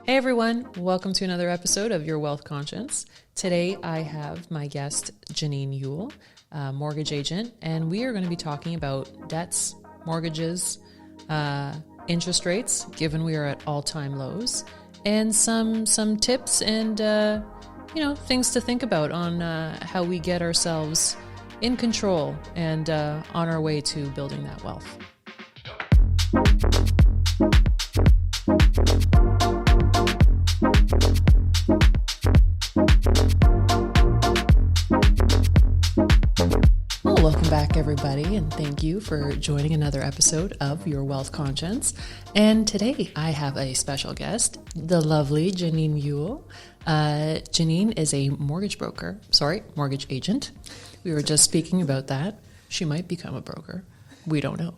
Hey everyone, welcome to another episode of Your Wealth Conscience. Today I have my guest Jennine Yool, mortgage agent, and we are going to be talking about debts, mortgages, interest rates, given we are at all-time lows, and some tips and things to think about on how we get ourselves in control and on our way to building that wealth. Welcome back, everybody, and thank you for joining another episode of Your Wealth Conscience. And today I have a special guest, the lovely Jennine Yool. Jennine is a mortgage agent. We were just speaking about that. She might become a broker. We don't know.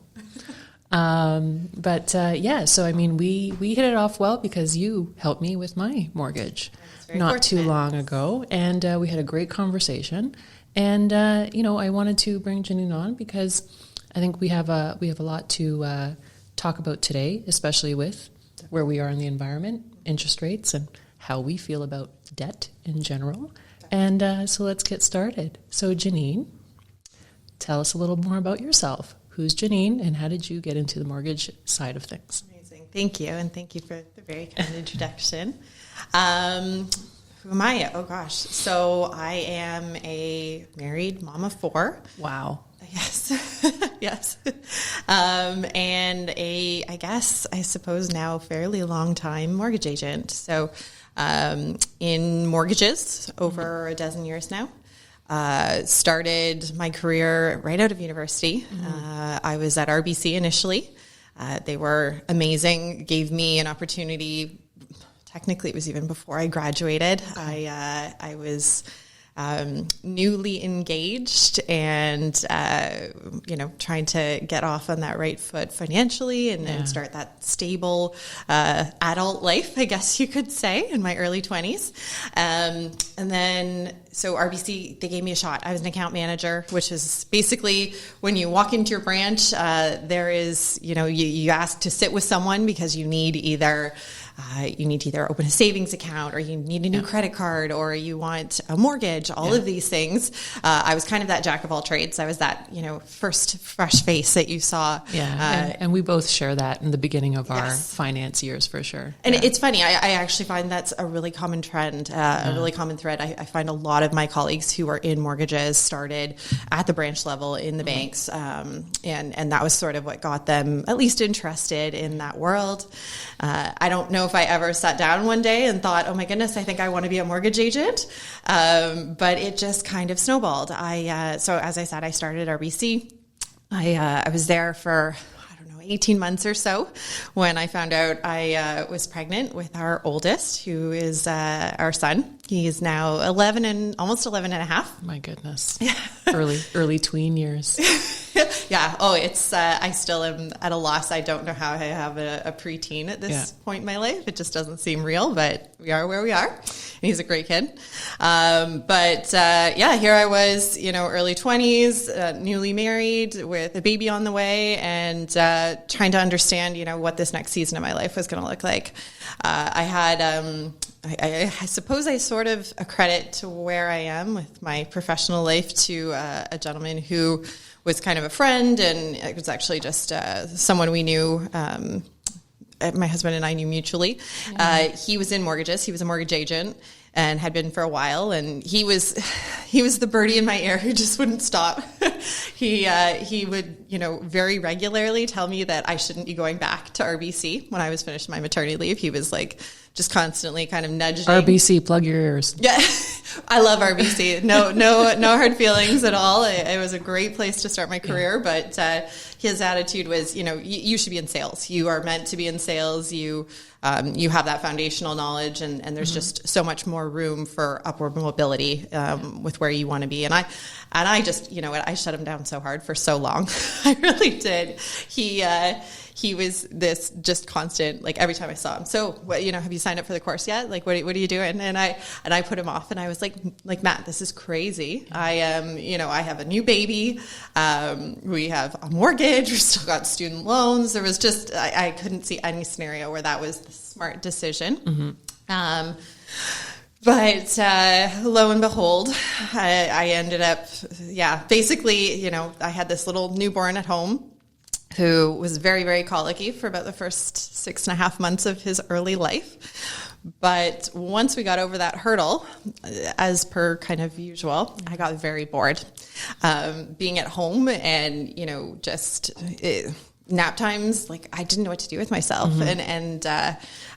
So we hit it off well because you helped me with my mortgage not too long ago, and we had a great conversation. And I wanted to bring Jennine on because I think we have a lot to talk about today, especially with where we are in the environment, interest rates, and how we feel about debt in general. And so let's get started. So Jennine, tell us a little more about yourself. Who's Jennine, and how did you get into the mortgage side of things? Amazing. Thank you, and thank you for the very kind introduction. Who am I? Oh, gosh. So I am a married mom of 4. Wow. Yes. Yes. And I suppose now fairly long time mortgage agent. So in mortgages over a dozen years now. Started my career right out of university. I was at RBC initially. They were amazing, gave me an opportunity. Technically, it was even before I graduated. I was newly engaged and, trying to get off on that right foot financially and start that stable adult life, I guess you could say, in my early 20s. So RBC, they gave me a shot. I was an account manager, which is basically when you walk into your branch, there is, you ask to sit with someone because you need to either open a savings account, or you need a new credit card, or you want a mortgage, all of these things. I was kind of that jack of all trades. I was that, first fresh face that you saw. Yeah. And we both share that in the beginning of our finance years for sure. And it's funny. I actually find that's a really common trend, a really common thread. I find a lot of my colleagues who are in mortgages started at the branch level in the banks. And that was sort of what got them at least interested in that world. I don't know if I ever sat down one day and thought, oh my goodness, I think I want to be a mortgage agent. But it just kind of snowballed. So as I said, I started at RBC. I was there for 18 months or so when I found out I was pregnant with our oldest, who is our son. He is now 11 and almost 11 and a half. My goodness. Yeah. early tween years. Yeah. Oh, it's, I still am at a loss. I don't know how I have a preteen at this point in my life. It just doesn't seem real, but we are where we are. And he's a great kid. Here I was, early 20s, newly married with a baby on the way, and trying to understand, what this next season of my life was going to look like. I had, I suppose I sort of accredit to where I am with my professional life to a gentleman who was kind of a friend, and it was actually just someone we knew. My husband and I knew mutually. He was in mortgages. He was a mortgage agent and had been for a while. And he was the birdie in my ear who just wouldn't stop. He would, very regularly tell me that I shouldn't be going back to RBC when I was finished my maternity leave. He was like just constantly kind of nudging. RBC, plug your ears. Yeah. I love RBC. No hard feelings at all. It was a great place to start my career, but his attitude was, you should be in sales. You are meant to be in sales. You have that foundational knowledge, and there's just so much more room for upward mobility with where you want to be. And I just, I shut him down so hard for so long. I really did. he was this just constant, like every time I saw him. So what, have you signed up for the course yet? Like, what are you doing? And I put him off, and I was like, Matt, this is crazy. I am, I have a new baby. We have a mortgage. We've still got student loans. There was just, I couldn't see any scenario where that was the smart decision. But lo and behold, I ended up, basically, I had this little newborn at home who was very, very colicky for about the first 6.5 months of his early life. But once we got over that hurdle, as per kind of usual, I got very bored being at home and, nap times, like I didn't know what to do with myself. And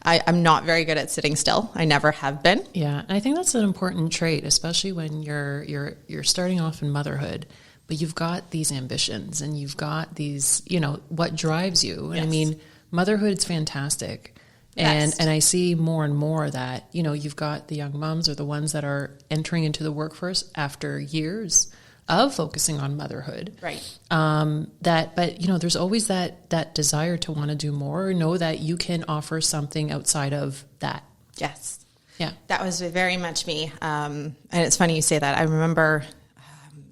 I'm not very good at sitting still. I never have been. Yeah. And I think that's an important trait, especially when you're starting off in motherhood, but you've got these ambitions and you've got these, what drives you. And I mean, motherhood is fantastic. And I see more and more that, you've got the young moms or the ones that are entering into the workforce after years of focusing on motherhood. Right. But there's always that desire to want to do more, know that you can offer something outside of that. Yes. Yeah. That was very much me. And it's funny you say that. I remember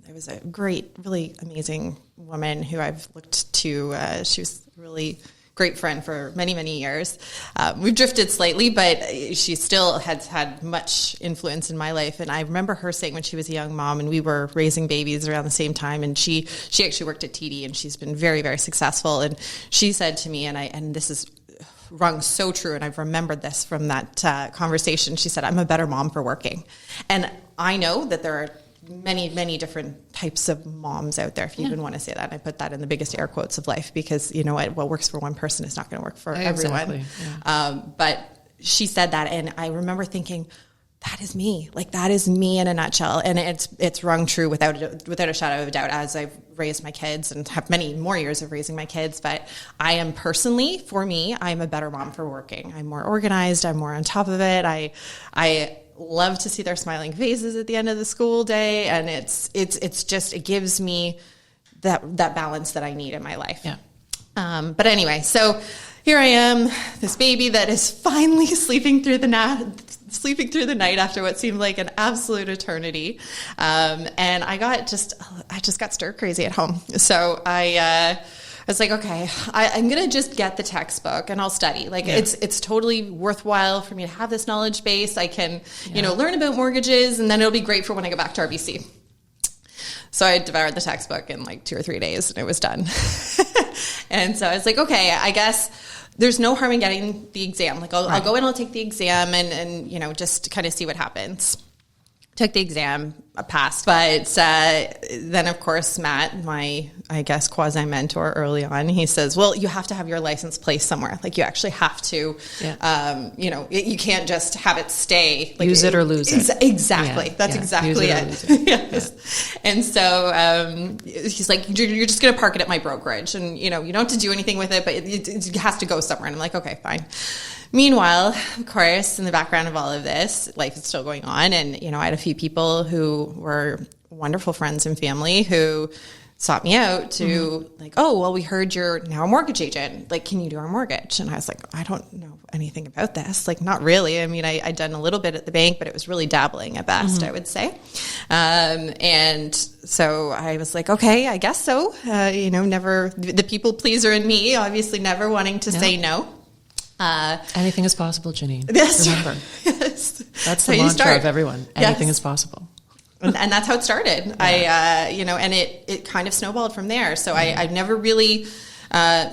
there was a great, really amazing woman who I've looked to. She was really great friend for many, many years. We've drifted slightly, but she still has had much influence in my life. And I remember her saying when she was a young mom and we were raising babies around the same time, and she actually worked at TD and she's been very, very successful. And she said to me, and this is rung so true, and I've remembered this from that conversation, she said, I'm a better mom for working. And I know that there are many, many different types of moms out there, if you even want to say that. I put that in the biggest air quotes of life, because what works for one person is not going to work for everyone. Yeah. But she said that, and I remember thinking, that is me. Like, that is me in a nutshell. And it's rung true without a shadow of a doubt as I've raised my kids and have many more years of raising my kids. But I am personally, for me, I'm a better mom for working. I'm more organized. I'm more on top of it. I love to see their smiling faces at the end of the school day, and it gives me that balance that I need in my life. Yeah. But anyway, so here I am, this baby that is finally sleeping through the night after what seemed like an absolute eternity. And I just got stir crazy at home. So I was like, okay, I'm going to just get the textbook and I'll study. Like, it's totally worthwhile for me to have this knowledge base. I can, learn about mortgages, and then it'll be great for when I go back to RBC. So I devoured the textbook in like 2 or 3 days, and it was done. And so I was like, okay, I guess there's no harm in getting the exam. Like, I'll go in, I'll take the exam and just kind of see what happens. Took the exam, passed. But then, of course, Matt, my, I guess, quasi-mentor early on, he says, well, you have to have your license placed somewhere. Like, you actually have to, you can't just have it stay. Like, use it or lose it. Exactly. Yeah. That's exactly it. Yes. Yeah. And so he's like, you're just going to park it at my brokerage. And, you don't have to do anything with it, but it has to go somewhere. And I'm like, okay, fine. Meanwhile, of course, in the background of all of this, life is still going on. And, I had a few people who were wonderful friends and family who sought me out to like, oh, well, we heard you're now a mortgage agent. Like, can you do our mortgage? And I was like, I don't know anything about this. Like, not really. I mean, I'd done a little bit at the bank, but it was really dabbling at best, I would say. And so I was like, okay, I guess so. Never, the people pleaser in me, obviously never wanting to say no. Anything is possible, Jennine. Yes. Remember. Yes. That's the mantra of everyone. Anything is possible. And that's how it started. Yeah. And it kind of snowballed from there. So I've never really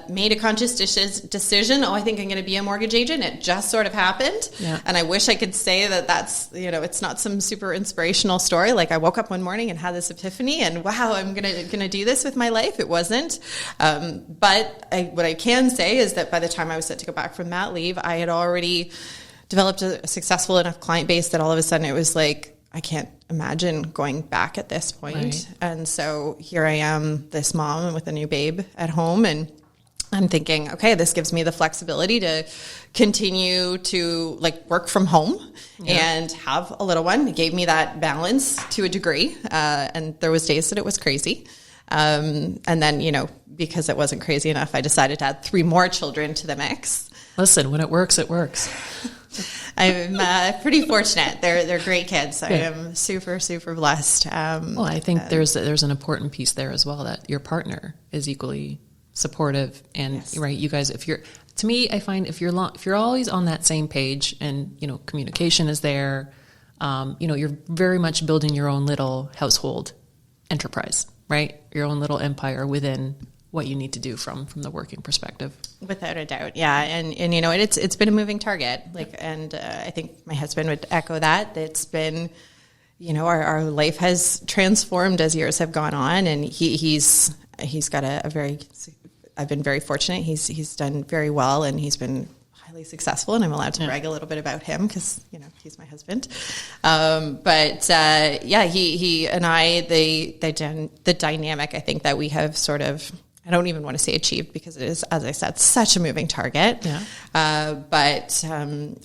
made a conscious decision. Oh, I think I'm going to be a mortgage agent. It just sort of happened. Yeah. And I wish I could say that that's, it's not some super inspirational story. Like, I woke up one morning and had this epiphany and wow, I'm going to do this with my life. It wasn't. But what I can say is that by the time I was set to go back from mat leave, I had already developed a successful enough client base that all of a sudden it was like, I can't imagine going back at this point. Right. And so here I am, this mom with a new babe at home, and I'm thinking, okay, this gives me the flexibility to continue to work from home and have a little one. It gave me that balance to a degree. And there was days that it was crazy. And then, because it wasn't crazy enough, I decided to add 3 more children to the mix. Listen, when it works, it works. I'm pretty fortunate. They're great kids. I am super, super blessed. Well, I think there's an important piece there as well, that your partner is equally supportive, and yes. Right, you guys. To me, I find if you're always on that same page, and communication is there, you're very much building your own little household enterprise, right? Your own little empire within what you need to do from the working perspective. Without a doubt. Yeah. And it's been a moving target. And I think my husband would echo that. It's been, our life has transformed as years have gone on, and he's got I've been very fortunate. He's done very well, and he's been highly successful, and I'm allowed to brag a little bit about him because, he's my husband. He and I, the dynamic, I think that we have sort of, I don't even want to say achieved, because it is, as I said, such a moving target. Yeah.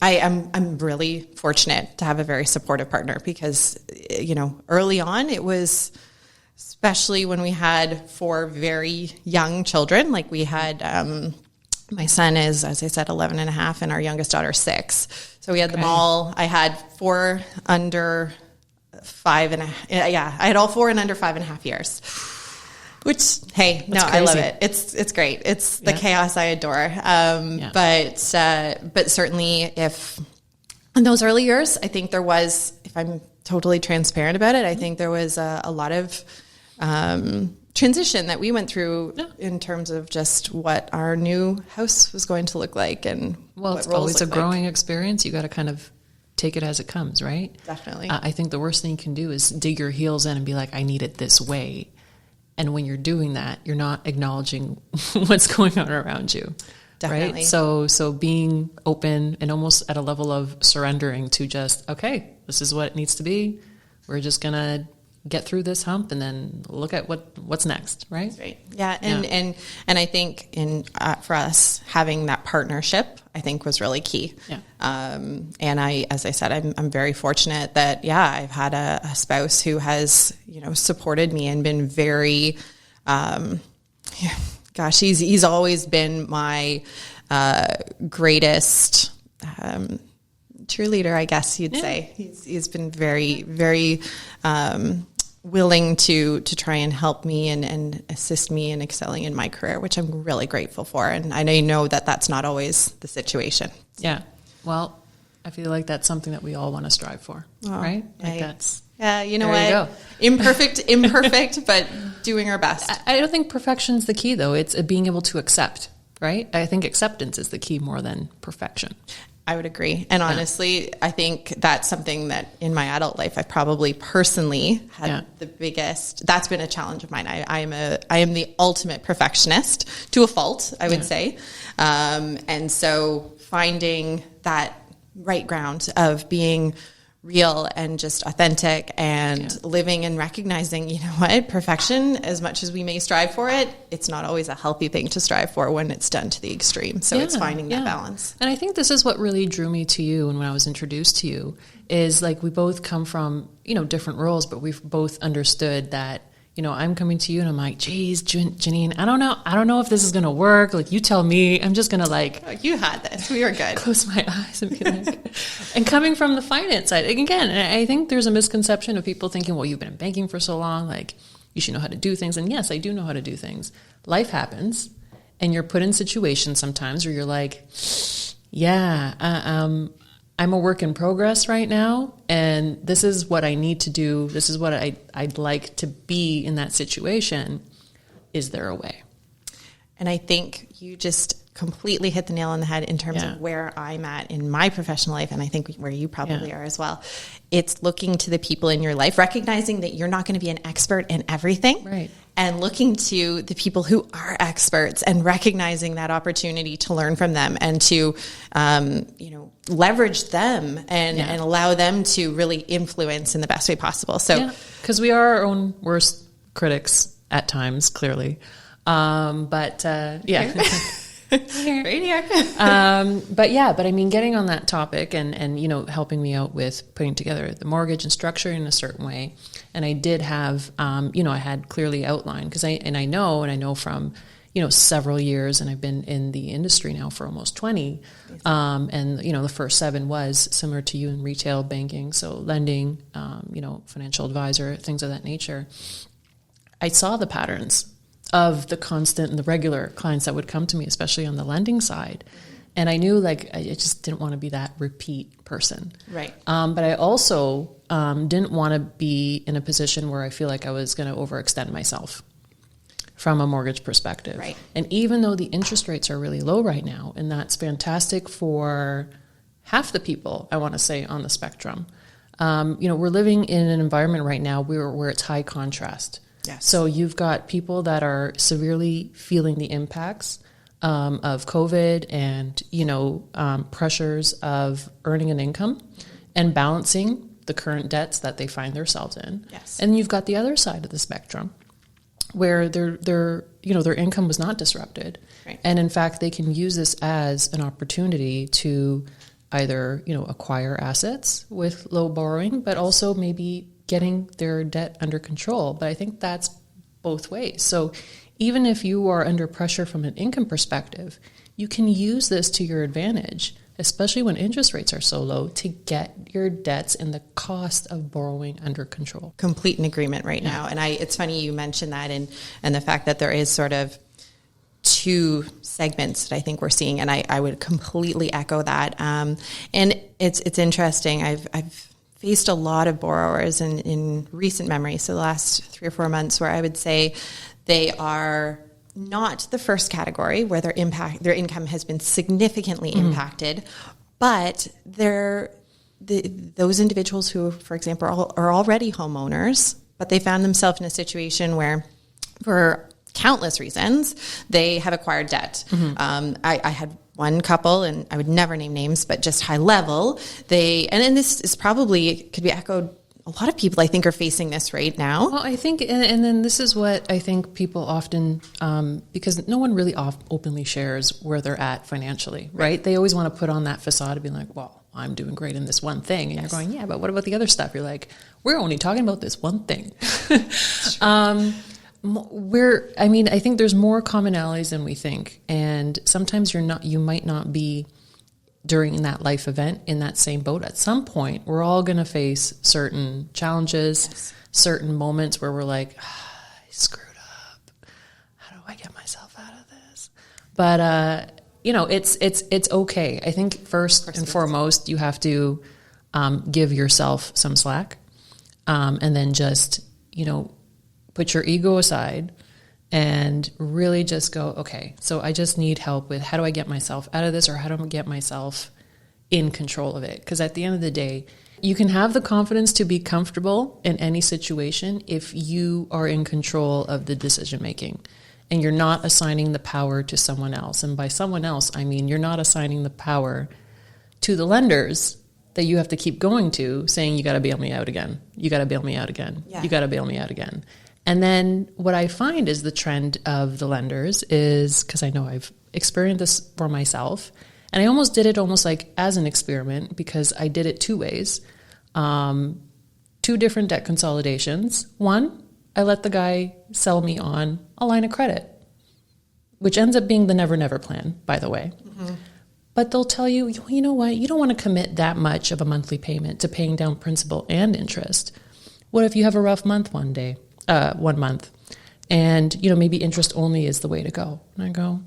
I'm really fortunate to have a very supportive partner, because, early on it was, especially when we had 4 very young children, like we had, my son is, as I said, 11 and a half, and our youngest daughter 6. So we had them all. I had 4 under 5 and I had all 4 and under 5.5 years. Which, hey, that's crazy. I love it. It's great. It's the chaos I adore. But certainly, if in those early years, I think there was, if I'm totally transparent about it, I think there was a lot of transition that we went through in terms of just what our new house was going to look like, and it's always a growing experience. You got to kind of take it as it comes, right? Definitely. I think the worst thing you can do is dig your heels in and be like, I need it this way. And when you're doing that, you're not acknowledging what's going on around you. Definitely. Right? So being open and almost at a level of surrendering to just, okay, this is what it needs to be. We're just going to get through this hump and then look at what's next, right? That's right. Yeah. And I think for us, having that partnership, I think, was really key. Yeah. And as I said, I'm very fortunate that, I've had a spouse who has, supported me and been very, he's always been my, greatest, cheerleader, I guess you'd say. He's been very, very, willing to try and help me and assist me in excelling in my career, which I'm really grateful for. And I know that that's not always the situation. Yeah. Well, I feel like that's something that we all want to strive for, right? That's... Yeah, you know what? Imperfect, but doing our best. I don't think perfection's the key, though. It's being able to accept, right? I think acceptance is the key more than perfection. I would agree. And honestly, I think that's something that in my adult life, I probably personally had the biggest, that's been a challenge of mine. I am the ultimate perfectionist to a fault, I would say. And so finding that right ground of being real and just authentic and living and recognizing, perfection, as much as we may strive for it, it's not always a healthy thing to strive for when it's done to the extreme. So it's finding that balance. And I think this is what really drew me to you. And when I was introduced to you is like, we both come from, different roles, but we've both understood that, I'm coming to you and I'm like, geez, Jennine, I don't know if this is going to work. Like, you tell me. I'm just going to you had this. We were good. Close my eyes and be like, and coming from the finance side, again, I think there's a misconception of people thinking, well, you've been in banking for so long, like you should know how to do things. And yes, I do know how to do things. Life happens and you're put in situations sometimes where you're like, I'm a work in progress right now, and this is what I need to do. This is what I'd like to be in that situation. Is there a way? And I think you just completely hit the nail on the head in terms of where I'm at in my professional life, and I think where you probably are as well. It's looking to the people in your life, recognizing that you're not going to be an expert in everything. Right. And looking to the people who are experts and recognizing that opportunity to learn from them and to, leverage them and allow them to really influence in the best way possible. So, because we are our own worst critics at times, clearly. Right here. But I mean, getting on that topic and, you know, helping me out with putting together the mortgage and structuring in a certain way. And I did have, you know, I had clearly outlined because I know from, you know, several years, and I've been in the industry now for almost 20. And, you know, the first 7 was similar to you in retail banking. So lending, you know, financial advisor, things of that nature. I saw the patterns of the constant and the regular clients that would come to me, especially on the lending side. And I knew like, I just didn't want to be that repeat person. Right. But I also didn't want to be in a position where I feel like I was going to overextend myself from a mortgage perspective. Right. And even though the interest rates are really low right now, and that's fantastic for half the people, I want to say, on the spectrum, you know, we're living in an environment right now where it's high contrast. Yes. So you've got people that are severely feeling the impacts of COVID and, you know, pressures of earning an income and balancing the current debts that they find themselves in. Yes. And you've got the other side of the spectrum where their income was not disrupted. Right. And in fact, they can use this as an opportunity to either, you know, acquire assets with low borrowing, but also maybe getting their debt under control. But I think that's both ways. So even if you are under pressure from an income perspective, you can use this to your advantage, especially when interest rates are so low, to get your debts and the cost of borrowing under control. Complete in agreement right now. And it's funny you mentioned that and the fact that there is sort of 2 segments that I think we're seeing. And I would completely echo that. And it's interesting. I've faced a lot of borrowers in recent memory, so the last 3 or 4 months, where I would say they are not the first category where their income has been significantly impacted, but those individuals who, for example, are already homeowners, but they found themselves in a situation where, for countless reasons, they have acquired debt. I had one couple, and I would never name names, but just high level, and this is probably could be echoed. A lot of people, I think, are facing this right now. Well, I think, and then this is what I think people often, because no one really openly shares where they're at financially, right? They always want to put on that facade of being like, well, I'm doing great in this one thing. And You're going, yeah, but what about the other stuff? You're like, we're only talking about this one thing. I think there's more commonalities than we think. And sometimes you might not be during that life event in that same boat. At some point, we're all going to face certain challenges, certain moments where we're like, I screwed up. How do I get myself out of this? But, you know, it's okay. I think first and foremost, you have to give yourself some slack, and then just, you know, put your ego aside and really just go, okay, so I just need help with how do I get myself out of this, or how do I get myself in control of it? Because at the end of the day, you can have the confidence to be comfortable in any situation if you are in control of the decision making and you're not assigning the power to someone else. And by someone else, I mean you're not assigning the power to the lenders that you have to keep going to, saying, you got to bail me out again. You got to bail me out again. Yeah. You got to bail me out again. And then what I find is the trend of the lenders is, because I know I've experienced this for myself, and I almost did it like as an experiment, because I did it 2 ways. 2 different debt consolidations. One, I let the guy sell me on a line of credit, which ends up being the never plan, by the way. Mm-hmm. But they'll tell you, you know what, you don't want to commit that much of a monthly payment to paying down principal and interest. What if you have a rough month one month, and, you know, maybe interest only is the way to go? And I go,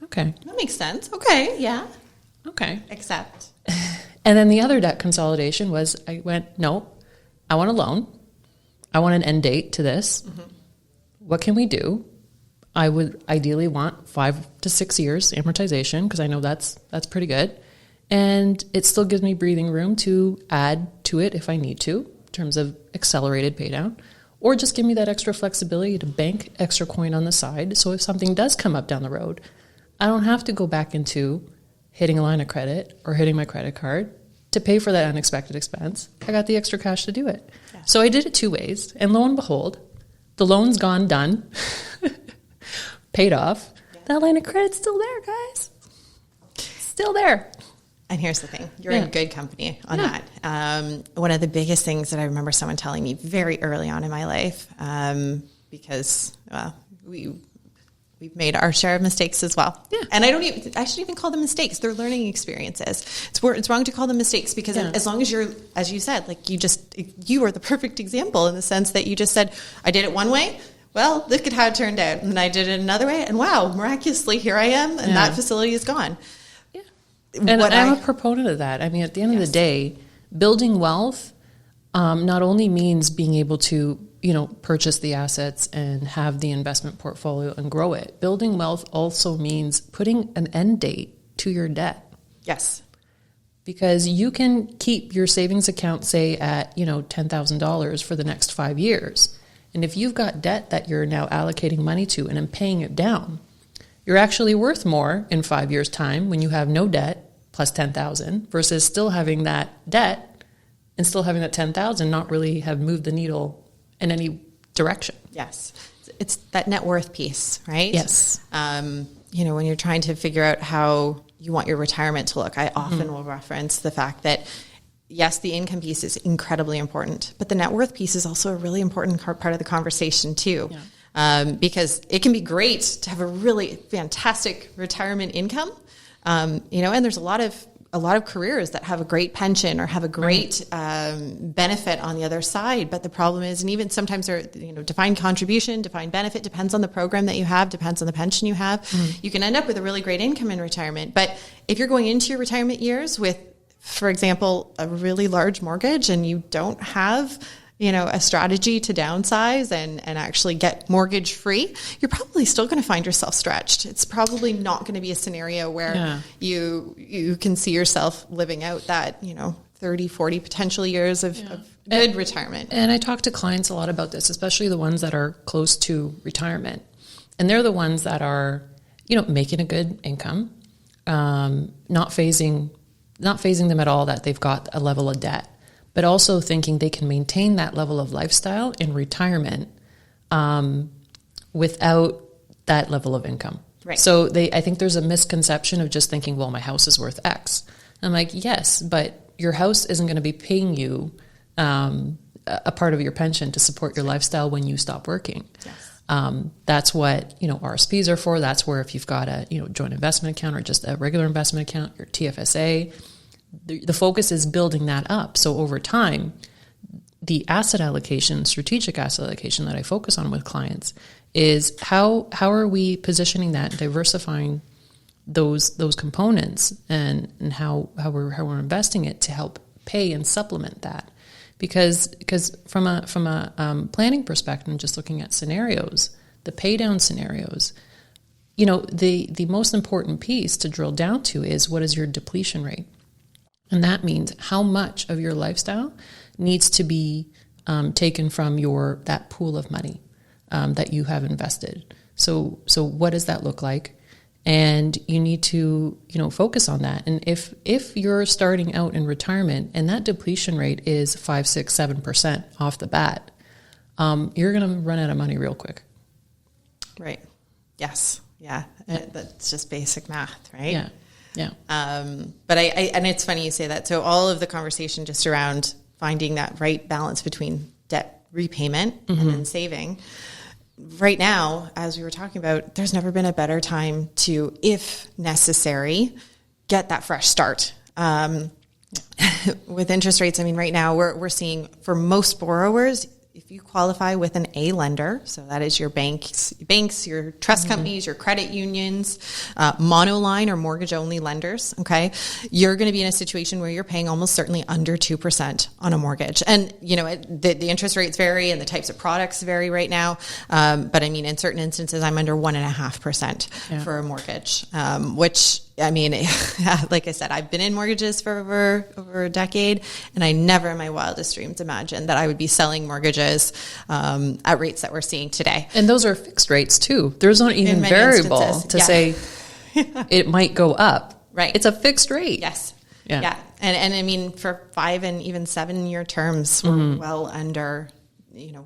okay. That makes sense. Okay, yeah. Okay. Accept. And then the other debt consolidation was, I went, no, I want a loan. I want an end date to this. Mm-hmm. What can we do? I would ideally want 5 to 6 years amortization, because I know that's pretty good. And it still gives me breathing room to add to it if I need to, in terms of accelerated pay down. Or just give me that extra flexibility to bank extra coin on the side. So if something does come up down the road, I don't have to go back into hitting a line of credit or hitting my credit card to pay for that unexpected expense. I got the extra cash to do it. Yeah. So I did it 2 ways. And lo and behold, the loan's gone, done, paid off. Yeah. that line of credit's still there, guys. Still there. And here's the thing. You're in good company on that. One of the biggest things that I remember someone telling me very early on in my life, because we've made our share of mistakes as well. Yeah. And I shouldn't even call them mistakes. They're learning experiences. It's wrong to call them mistakes because as long as you're, as you said, like you are the perfect example in the sense that you just said, I did it one way. Well, look at how it turned out. And I did it another way. And wow, miraculously, here I am. And that facility is gone. And I'm a proponent of that. I mean, at the end of the day, building wealth not only means being able to, purchase the assets and have the investment portfolio and grow it. Building wealth also means putting an end date to your debt. Yes. Because you can keep your savings account, say, at, $10,000 for the next 5 years. And if you've got debt that you're now allocating money to and then paying it down, you're actually worth more in 5 years' time when you have no debt plus 10,000 versus still having that debt and still having that 10,000 not really have moved the needle in any direction. Yes. It's that net worth piece, right? Yes. When you're trying to figure out how you want your retirement to look, I often will reference the fact that yes, the income piece is incredibly important, but the net worth piece is also a really important part of the conversation too. Yeah. Because it can be great to have a really fantastic retirement income, and there's a lot of careers that have a great pension or have a great benefit on the other side. But the problem is, and even sometimes they're defined contribution, defined benefit depends on the program that you have, depends on the pension you have. You can end up with a really great income in retirement, but if you're going into your retirement years with, for example, a really large mortgage and you don't have a strategy to downsize and actually get mortgage free, you're probably still going to find yourself stretched. It's probably not going to be a scenario where you can see yourself living out that, 30, 40 potential years of good retirement. And I talk to clients a lot about this, especially the ones that are close to retirement. And they're the ones that are, making a good income, not phasing them at all that they've got a level of debt, but also thinking they can maintain that level of lifestyle in retirement without that level of income. Right. So I think there's a misconception of just thinking, well, my house is worth X. And I'm like, yes, but your house isn't going to be paying you a part of your pension to support your lifestyle when you stop working. Yes. That's what, RSPs are for. That's where if you've got a, joint investment account or just a regular investment account, your TFSA, the focus is building that up. So over time, the asset allocation, strategic asset allocation that I focus on with clients is how are we positioning that, diversifying those components and how we're investing it to help pay and supplement that. Because from a planning perspective, just looking at scenarios, the pay down scenarios, the most important piece to drill down to is what is your depletion rate? And that means how much of your lifestyle needs to be taken from that pool of money that you have invested. So what does that look like? And you need to focus on that. And if you're starting out in retirement and that depletion rate is 5, 6, 7% off the bat, you're going to run out of money real quick. Right. Yes. Yeah. That's just basic math, right? Yeah. Yeah. But and it's funny you say that. So all of the conversation just around finding that right balance between debt repayment and then saving. Right now, as we were talking about, there's never been a better time to, if necessary, get that fresh start. With interest rates, right now we're seeing for most borrowers, if you qualify with an A lender, so that is your banks, your trust companies, your credit unions, monoline or mortgage-only lenders, okay, you're going to be in a situation where you're paying almost certainly under 2% on a mortgage. And, the interest rates vary and the types of products vary right now. But in certain instances, I'm under 1.5% for a mortgage, which, like I said, I've been in mortgages for over a decade, and I never in my wildest dreams imagined that I would be selling mortgages at rates that we're seeing today. And those are fixed rates too. There's not even variable to say it might go up. Right. It's a fixed rate. Yes. Yeah. And for 5 and even 7 year terms, we're well under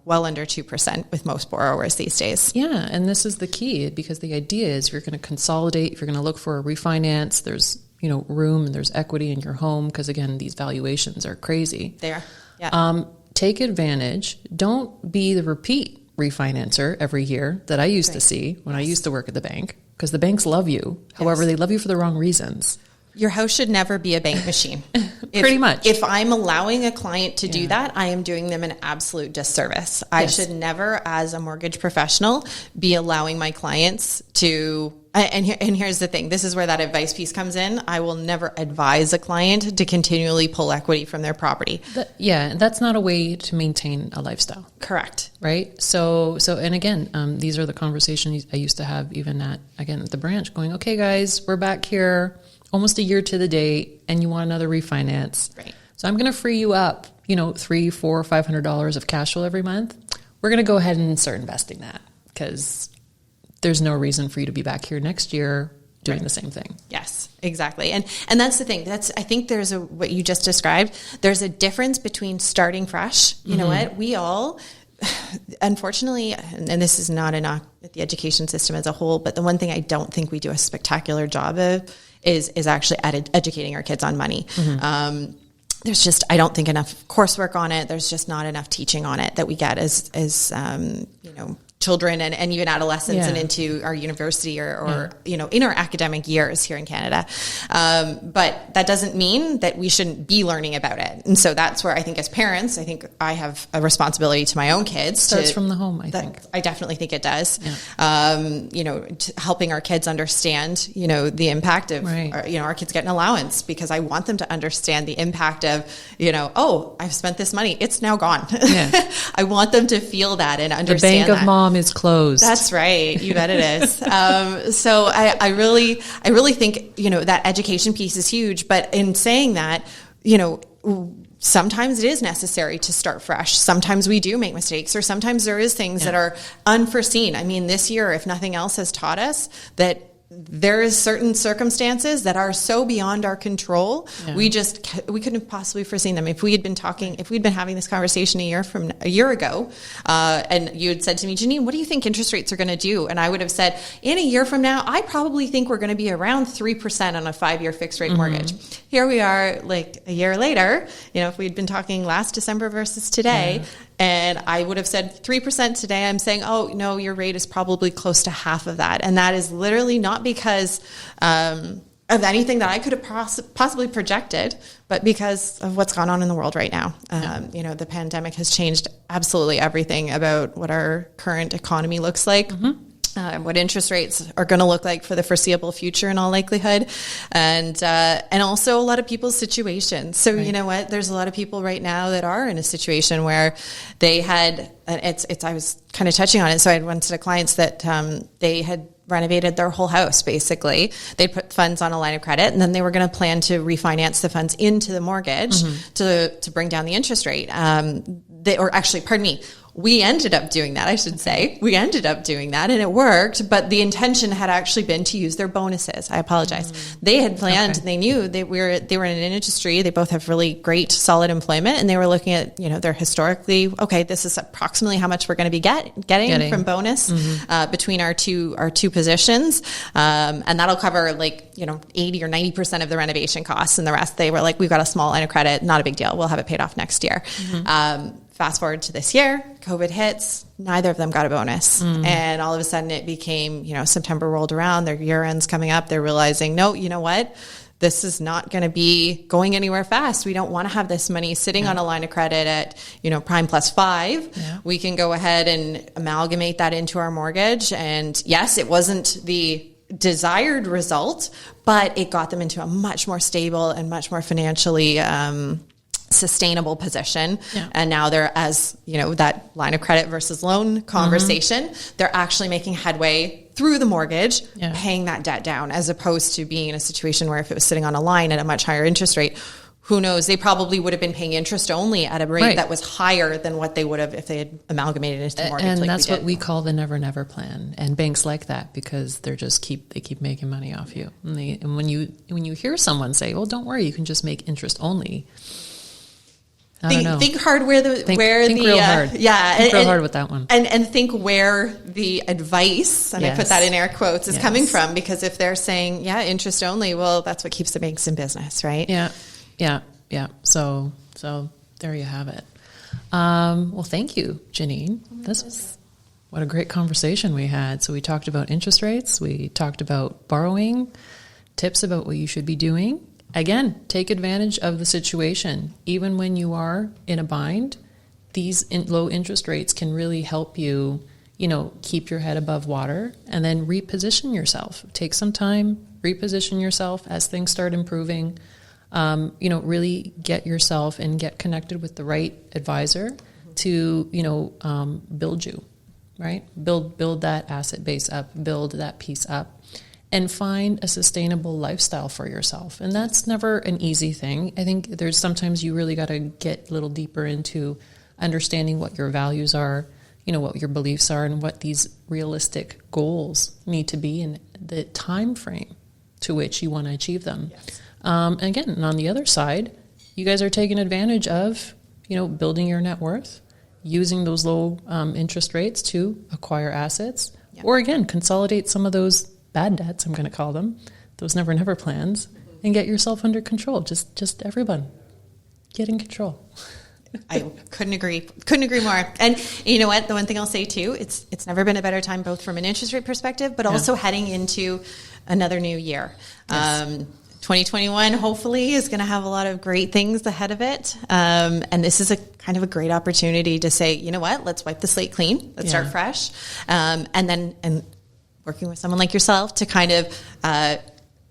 well under 2% with most borrowers these days. Yeah, and this is the key, because the idea is you're going to consolidate, if you're going to look for a refinance, there's room and there's equity in your home, because again, these valuations are crazy. They are. Yeah. Take advantage. Don't be the repeat refinancer every year that I used to see when I used to work at the bank, because the banks love you. However, they love you for the wrong reasons. Your house should never be a bank machine. Pretty much. If I'm allowing a client to do that, I am doing them an absolute disservice. I should never, as a mortgage professional, be allowing my clients to, and here's the thing, this is where that advice piece comes in. I will never advise a client to continually pull equity from their property. That's not a way to maintain a lifestyle. Correct. Right? So, and again, these are the conversations I used to have even at the branch, going, okay, guys, we're back here almost a year to the date, and you want another refinance. Right. So I'm going to free you up, $300, $400, $500 of cash flow every month. We're going to go ahead and start investing that, because there's no reason for you to be back here next year doing the same thing. Yes, exactly. And that's the thing. I think there's what you just described. There's a difference between starting fresh. You know what? We all, unfortunately, and this is not a knock at the education system as a whole, but the one thing I don't think we do a spectacular job of is actually educating our kids on money. There's just, I don't think, enough coursework on it. There's just not enough teaching on it that we get as children and even adolescents and into our university or in our academic years here in Canada. But that doesn't mean that we shouldn't be learning about it. And so that's where I think as parents, I think I have a responsibility to my own kids. Starts from the home, I think. I definitely think it does. Yeah. Helping our kids understand, the impact of, our kids get an allowance, because I want them to understand the impact of, I've spent this money. It's now gone. Yeah. I want them to feel that and understand the bank of mom is closed. That's right. You bet it is. So I really think, that education piece is huge. But in saying that, sometimes it is necessary to start fresh. Sometimes we do make mistakes, or sometimes there is things that are unforeseen. I mean, this year, if nothing else has taught us that there is certain circumstances that are so beyond our control. Yeah. We couldn't have possibly foreseen them. If we'd been having this conversation a year ago, and you had said to me, Jennine, what do you think interest rates are going to do? And I would have said, in a year from now, I probably think we're going to be around 3% on a 5-year fixed rate mortgage. Here we are, like a year later, if we'd been talking last December versus today, and I would have said 3% today, I'm saying, oh, no, your rate is probably close to half of that. And that is literally not because of anything that I could have possibly projected, but because of what's gone on in the world right now. The pandemic has changed absolutely everything about what our current economy looks like. What interest rates are going to look like for the foreseeable future in all likelihood. And also a lot of people's situations. So, you know what, there's a lot of people right now that are in a situation where they had, I was kind of touching on it. So I had one set of clients that, they had renovated their whole house. Basically, they put funds on a line of credit, and then they were going to plan to refinance the funds into the mortgage to bring down the interest rate. We ended up doing that, I should say. We ended up doing that, and it worked, but the intention had actually been to use their bonuses. I apologize. They had planned, they knew they were in an industry, they both have really great, solid employment, and they were looking at, they're historically, okay, this is approximately how much we're going to be getting from bonus between our two positions. And that'll cover 80 or 90% of the renovation costs, and the rest, they were like, we've got a small line of credit, not a big deal. We'll have it paid off next year. Fast forward to this year, COVID hits, neither of them got a bonus. And all of a sudden it became, September rolled around, their year end's coming up, they're realizing, no, you know what? This is not going to be going anywhere fast. We don't want to have this money sitting on a line of credit at, prime plus 5. Yeah. We can go ahead and amalgamate that into our mortgage. And yes, it wasn't the desired result, but it got them into a much more stable and much more financially sustainable position. Yeah. And now they're, as that line of credit versus loan conversation, they're actually making headway through the mortgage, paying that debt down, as opposed to being in a situation where if it was sitting on a line at a much higher interest rate, who knows, they probably would have been paying interest only at a rate that was higher than what they would have if they had amalgamated it into mortgage. And that's what we call the never, never plan. And banks like that, because they keep making money off you. And when you hear someone say, well, don't worry, you can just make interest only, Think hard where the think real hard. Think real hard with that one, and think where the advice, and I put that in air quotes, is coming from. Because if they're saying interest only, well, that's what keeps the banks in business, right? Yeah. So there you have it. Well, thank you, Jennine. What a great conversation we had. So we talked about interest rates. We talked about borrowing, tips about what you should be doing. Again, take advantage of the situation. Even when you are in a bind, these low interest rates can really help you, keep your head above water and then reposition yourself. Take some time, reposition yourself as things start improving. Really get yourself and get connected with the right advisor to, build you, right? Build that asset base up, build that piece up. And find a sustainable lifestyle for yourself. And that's never an easy thing. I think there's sometimes you really got to get a little deeper into understanding what your values are, what your beliefs are, and what these realistic goals need to be and the time frame to which you want to achieve them. Yes. And again, on the other side, you guys are taking advantage of, building your net worth, using those low interest rates to acquire assets, or again, consolidate some of those bad debts, I'm going to call them, those never plans, and get yourself under control. Just everyone, get in control. I couldn't agree more. And you know what? The one thing I'll say too, it's never been a better time, both from an interest rate perspective, but also heading into another new year. Yes. 2021 hopefully is going to have a lot of great things ahead of it. And this is a kind of a great opportunity to say, you know what, let's wipe the slate clean. Let's start fresh. And working with someone like yourself to kind of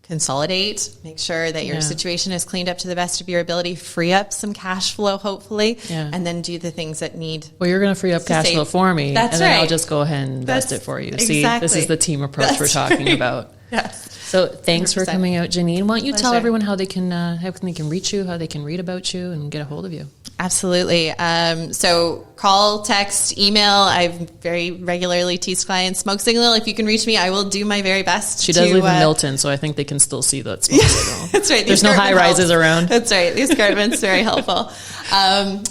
consolidate, make sure that your situation is cleaned up to the best of your ability, free up some cash flow, hopefully, and then do the things that need. Well, you're going to free up cash flow for me, That's and then right. I'll just go ahead and invest it for you. Exactly. See, this is the team approach we're talking about. Yes. So thanks 100%. For coming out, Jennine. Why don't you Pleasure. tell everyone how they can reach you, how they can read about you, and get a hold of you? Absolutely. So call, text, email. I very regularly tease clients. Smoke signal. If you can reach me, I will do my very best. She does live in Milton, so I think they can still see that smoke signal. That's right. There's no high rises around. That's right. The escarpment's very helpful.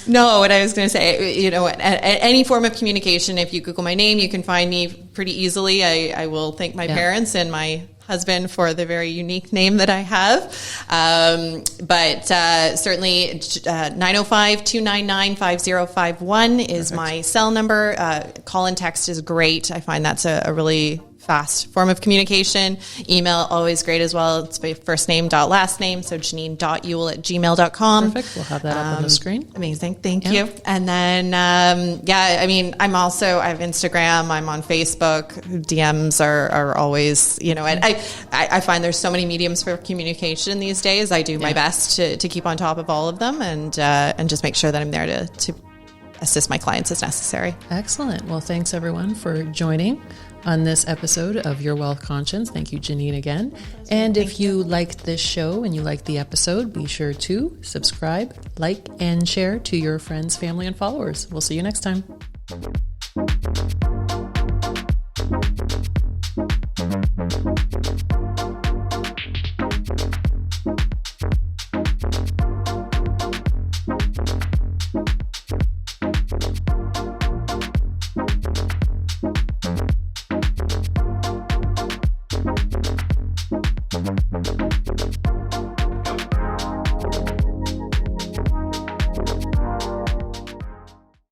No, what I was going to say, any form of communication, if you Google my name, you can find me pretty easily. I will thank my parents and my husband for the very unique name that I have. But certainly 905-299-5051 is my cell number. Call and text is great. I find that's a really fast form of communication. Email, always great as well. It's my first name, last name. So jennine.yool@gmail.com. Perfect. We'll have that up on the screen. Amazing. Thank you. And then, I have Instagram. I'm on Facebook. DMs are always, and I find there's so many mediums for communication these days. I do my best to keep on top of all of them and just make sure that I'm there to assist my clients as necessary. Excellent. Well, thanks everyone for joining on this episode of Your Wealth Conscience. Thank you, Jennine, again. And if you liked this show and you liked the episode, be sure to subscribe, like, and share to your friends, family, and followers. We'll see you next time.